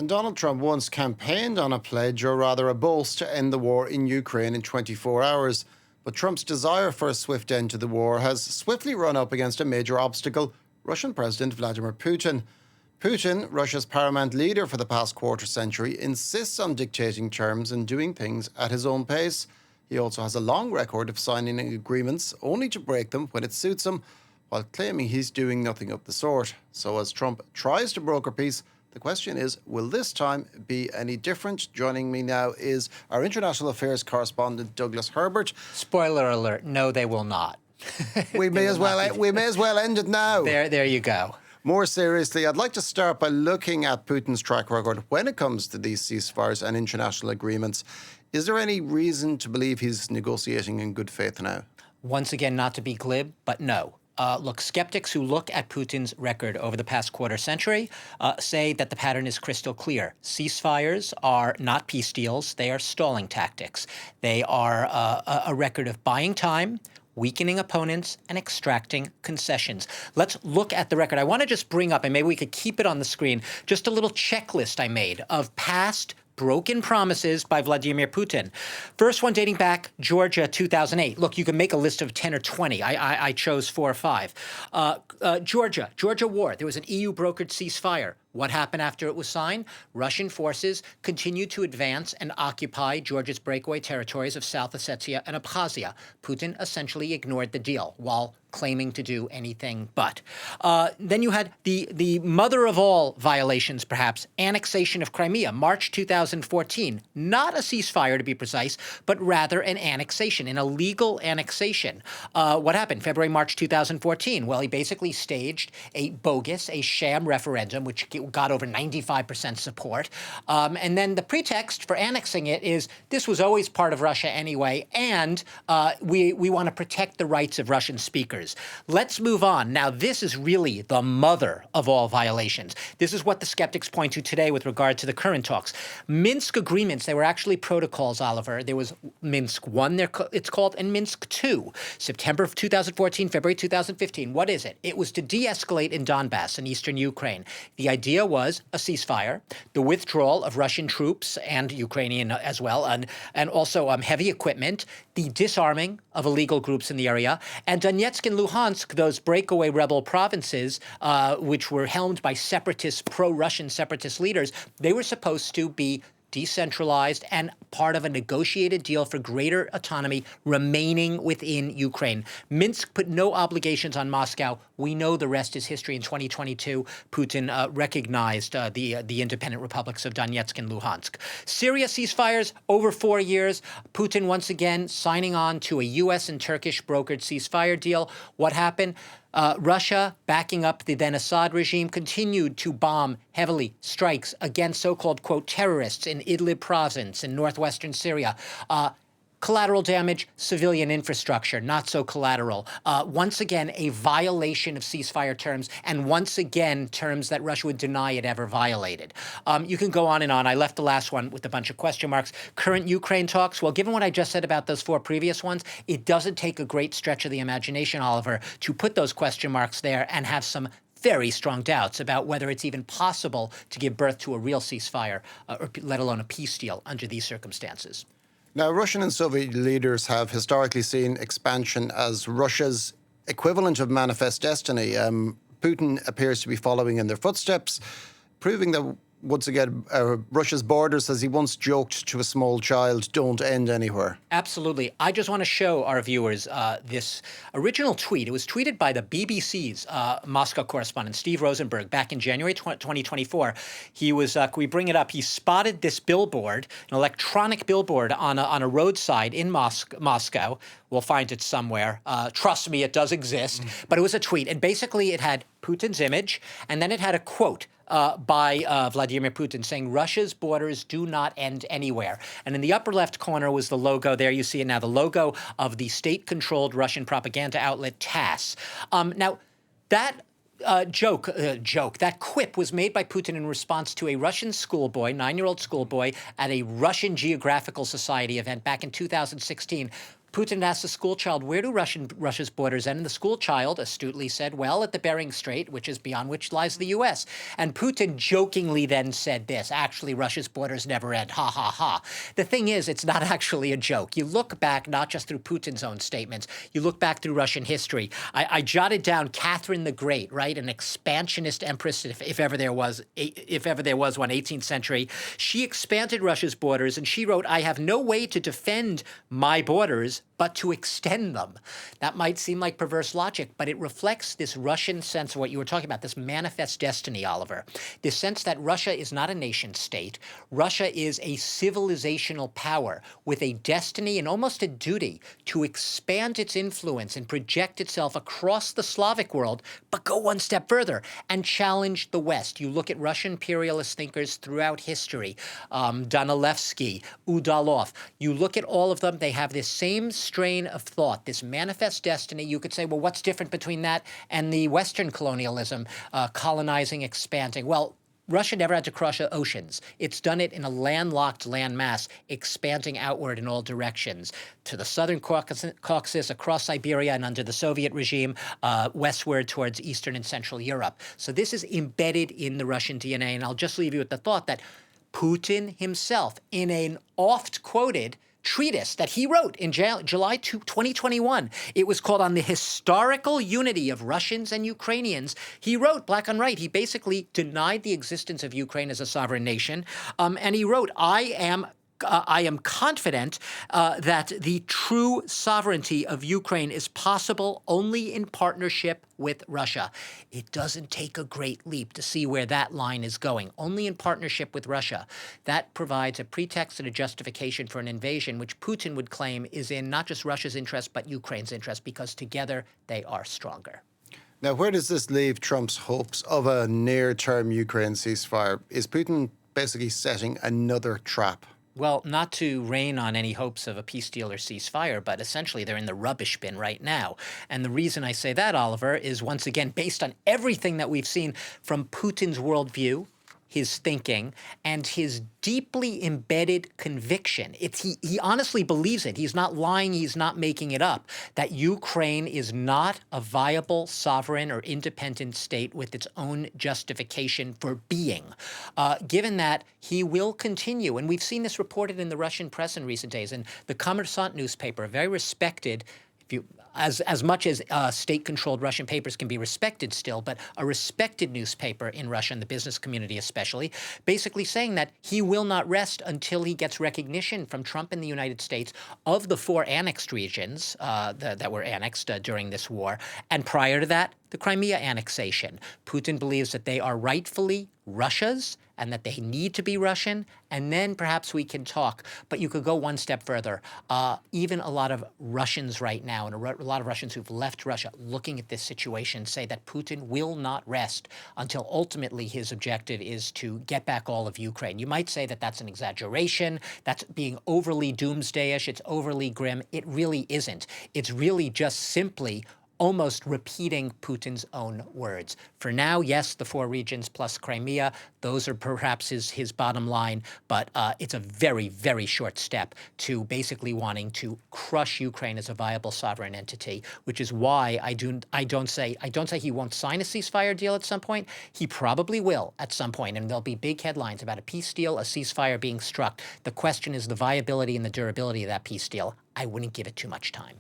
And Donald Trump once campaigned on a pledge, or rather a boast, to end the war in Ukraine in 24 hours. But Trump's desire for a swift end to the war has swiftly run up against a major obstacle: Russian President Vladimir Putin. Putin, Russia's paramount leader for the past quarter century, insists on dictating terms and doing things at his own pace. He also has a long record of signing agreements only to break them when it suits him, while claiming he's doing nothing of the sort. So as Trump tries to broker peace, the question is, will this time be any different? Joining me now is our international affairs correspondent, Doug Herbert. Spoiler alert, no, they will not. We may as well end it now. There you go. More seriously, I'd like to start by looking at Putin's track record when it comes to these ceasefires and international agreements. Is there any reason to believe he's negotiating in good faith now? Once again, not to be glib, but no. Look, skeptics who look at Putin's record over the past quarter century say that the pattern is crystal clear. Ceasefires are not peace deals. They are stalling tactics. They are a record of buying time, weakening opponents, and extracting concessions. Let's look at the record. I want to just bring up, and maybe we could keep it on the screen, just a little checklist I made of past broken promises by Vladimir Putin. First one dating back, Georgia, 2008. Look, you can make a list of 10 or 20. I chose 4 or 5. Georgia war. There was an EU-brokered ceasefire. What happened after it was signed? Russian forces continued to advance and occupy Georgia's breakaway territories of South Ossetia and Abkhazia. Putin essentially ignored the deal while claiming to do anything but. Then you had the mother of all violations, perhaps, annexation of Crimea, March 2014. Not a ceasefire, to be precise, but rather an annexation, an illegal annexation. What happened? February, March 2014. Well, he basically staged a sham referendum, which got over 95% support. And then the pretext for annexing it is this was always part of Russia anyway, and we want to protect the rights of Russian speakers. Let's move on. Now, this is really the mother of all violations. This is what the skeptics point to today with regard to the current talks. Minsk agreements, they were actually protocols, Oliver. There was Minsk 1, it's called, and Minsk 2, September of 2014, February 2015. What is it? It was to de-escalate in Donbass in eastern Ukraine. The idea was a ceasefire, the withdrawal of Russian troops and Ukrainian as well, and also heavy equipment, the disarming of illegal groups in the area, and Donetsk and Luhansk, those breakaway rebel provinces, which were helmed by separatist, pro-Russian separatist leaders, they were supposed to be decentralized and part of a negotiated deal for greater autonomy remaining within Ukraine. Minsk put no obligations on Moscow. We know the rest is history. In 2022, Putin recognized the independent republics of Donetsk and Luhansk. Syria ceasefires over 4 years. Putin once again signing on to a U.S. and Turkish brokered ceasefire deal. What happened? Russia, backing up the then Assad regime, continued to bomb heavily strikes against so-called, quote, terrorists in Idlib province in northwestern Syria. Collateral damage, civilian infrastructure, not so collateral. Once again, a violation of ceasefire terms, and once again, terms that Russia would deny it ever violated. You can go on and on. I left the last one with a bunch of question marks. Current Ukraine talks, well, given what I just said about those 4 previous ones, it doesn't take a great stretch of the imagination, Oliver, to put those question marks there and have some very strong doubts about whether it's even possible to give birth to a real ceasefire, or let alone a peace deal under these circumstances. Now, Russian and Soviet leaders have historically seen expansion as Russia's equivalent of manifest destiny. Putin appears to be following in their footsteps, proving that, once again, Russia's borders, as he once joked to a small child, don't end anywhere. Absolutely. I just want to show our viewers this original tweet. It was tweeted by the BBC's Moscow correspondent, Steve Rosenberg, back in January 2024. He was, can we bring it up? He spotted this billboard, an electronic billboard on a roadside in Moscow. We'll find it somewhere. Trust me, it does exist. But it was a tweet. And basically, it had Putin's image, and then it had a quote by Vladimir Putin saying, "Russia's borders do not end anywhere." And in the upper left corner was the logo. There you see it now, the logo of the state-controlled Russian propaganda outlet TASS. Now, that that quip was made by Putin in response to a Russian schoolboy, 9-year-old schoolboy, at a Russian Geographical Society event back in 2016. Putin asked the school child, where do Russia's borders end? And the school child astutely said, well, at the Bering Strait, which is beyond which lies the U.S. And Putin jokingly then said this, actually, Russia's borders never end, ha, ha, ha. The thing is, it's not actually a joke. You look back, not just through Putin's own statements, you look back through Russian history. I jotted down Catherine the Great, right, an expansionist empress, if ever there was one, 18th century. She expanded Russia's borders, and she wrote, I have no way to defend my borders but to extend them. That might seem like perverse logic, but it reflects this Russian sense of what you were talking about, this manifest destiny, Oliver. This sense that Russia is not a nation state. Russia is a civilizational power with a destiny and almost a duty to expand its influence and project itself across the Slavic world, but go one step further and challenge the West. You look at Russian imperialist thinkers throughout history, Danilevsky, Udalov. You look at all of them, they have this same strain of thought, this manifest destiny. You could say, well, what's different between that and the Western colonialism, colonizing, expanding? Well, Russia never had to cross oceans. It's done it in a landlocked landmass, expanding outward in all directions, to the southern Caucasus, across Siberia, and under the Soviet regime, westward towards Eastern and Central Europe. So this is embedded in the Russian DNA. And I'll just leave you with the thought that Putin himself, in an oft-quoted treatise that he wrote in July 2021. It was called On the Historical Unity of Russians and Ukrainians. He wrote, black on white, he basically denied the existence of Ukraine as a sovereign nation. And he wrote, I am confident that the true sovereignty of Ukraine is possible only in partnership with Russia. It doesn't take a great leap to see where that line is going. Only in partnership with Russia. That provides a pretext and a justification for an invasion, which Putin would claim is in not just Russia's interest, but Ukraine's interest, because together they are stronger. Now, where does this leave Trump's hopes of a near-term Ukraine ceasefire? Is Putin basically setting another trap? Well, not to rain on any hopes of a peace deal or ceasefire, but essentially they're in the rubbish bin right now. And the reason I say that, Oliver, is once again based on everything that we've seen from Putin's worldview, his thinking, and his deeply embedded conviction. He honestly believes it. He's not lying. He's not making it up, that Ukraine is not a viable, sovereign, or independent state with its own justification for being. Given that, he will continue. And we've seen this reported in the Russian press in recent days. And the Kommersant newspaper, a very respected, as much as state-controlled Russian papers can be respected still, but a respected newspaper in Russia, in the business community especially, basically saying that he will not rest until he gets recognition from Trump and the United States of the 4 annexed regions that were annexed during this war. And prior to that, the Crimea annexation. Putin believes that they are rightfully Russia's and that they need to be Russian, and then perhaps we can talk. But you could go one step further. Even a lot of Russians right now, and a lot of Russians who've left Russia, looking at this situation, say that Putin will not rest until ultimately his objective is to get back all of Ukraine. You might say that that's an exaggeration, that's being overly doomsdayish, it's overly grim. It really isn't. It's really just simply almost repeating Putin's own words. For now, yes, the 4 regions plus Crimea, those are perhaps his bottom line, but it's a very, very short step to basically wanting to crush Ukraine as a viable sovereign entity, which is why I don't say he won't sign a ceasefire deal at some point. He probably will at some point, and there'll be big headlines about a peace deal, a ceasefire being struck. The question is the viability and the durability of that peace deal. I wouldn't give it too much time.